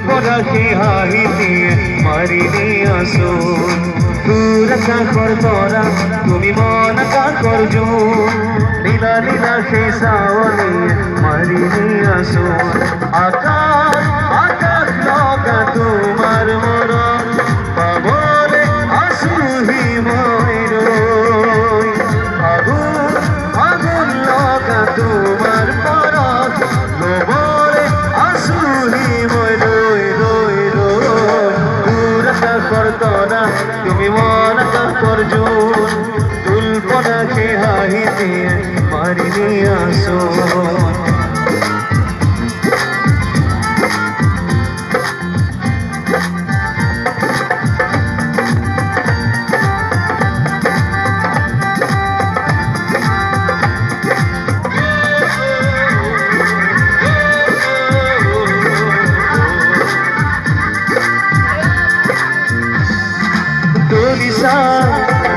পরাখি হাহিতে মারিনি আসুন দূর কাকর তোরা তুমি মন কাকর জো লীলা লীলা সেই সাওনে মারিনি আসুন আকাশ আকাশ লগা তোমার মরণ পাবলে আসুহি ময়ূর আগুন আগুন লগা তোমার পরশ লোবরে আসুহি ময়ূর রই রই দূর কাকর তোরা তুমি মন কাকর জো তুল পরাখি হাহিতে মারিনি আসুন তুলিসা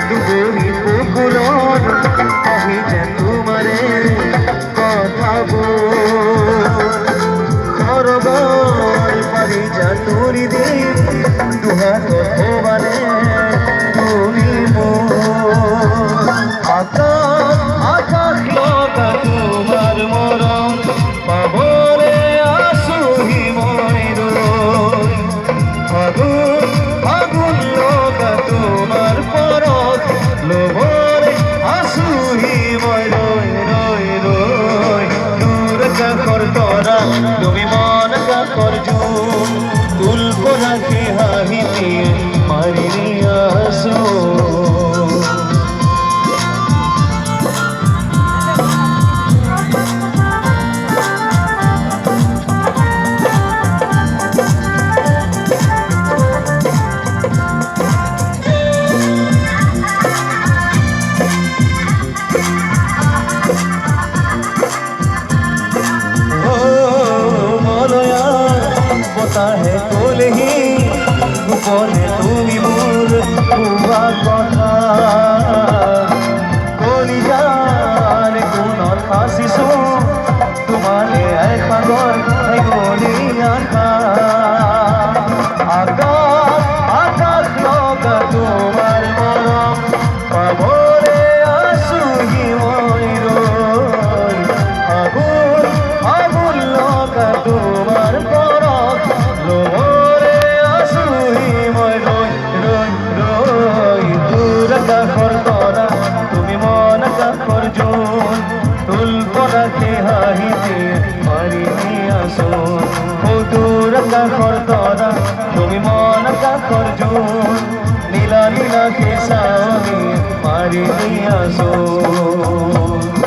দুবরি পুকুরন আহি যে তোমারে কথা বরবর পারি যা তোরি দে দুহাত ভবানে তুমি আকাশ আকাশ লগা তোমার মরণ পাবরে আসুহি ময়ূর আগুন আগুন লগা তোমার পরশ লোবরে আসুহি ময়ূর রই রই দূর কাকর তোরা তুমি মন কাকর জো তুল পরাখি হাহিতে মারিনি আসুন है कोलही गोपने তুমি মোর কুয়া কথা কলিজার কোন খাসিছো তোমারে এক পাগল এই গলি আখা আকাশ আকাশ লগা তোমার মরম পাবরে আসুহি ময়ূর আগুন আগুন লগা তোমার পরশ লোবরে আসুহি ময়ূর রই রই দূর কাকর তোরা তুমি মন কাকর জো তুল পরাখি হাহিতে মারিনি আসুন ও দূর কাকর তোরা তুমি মন কাকর জো লীলা লীলা কে সাওনে মারিনি আসুন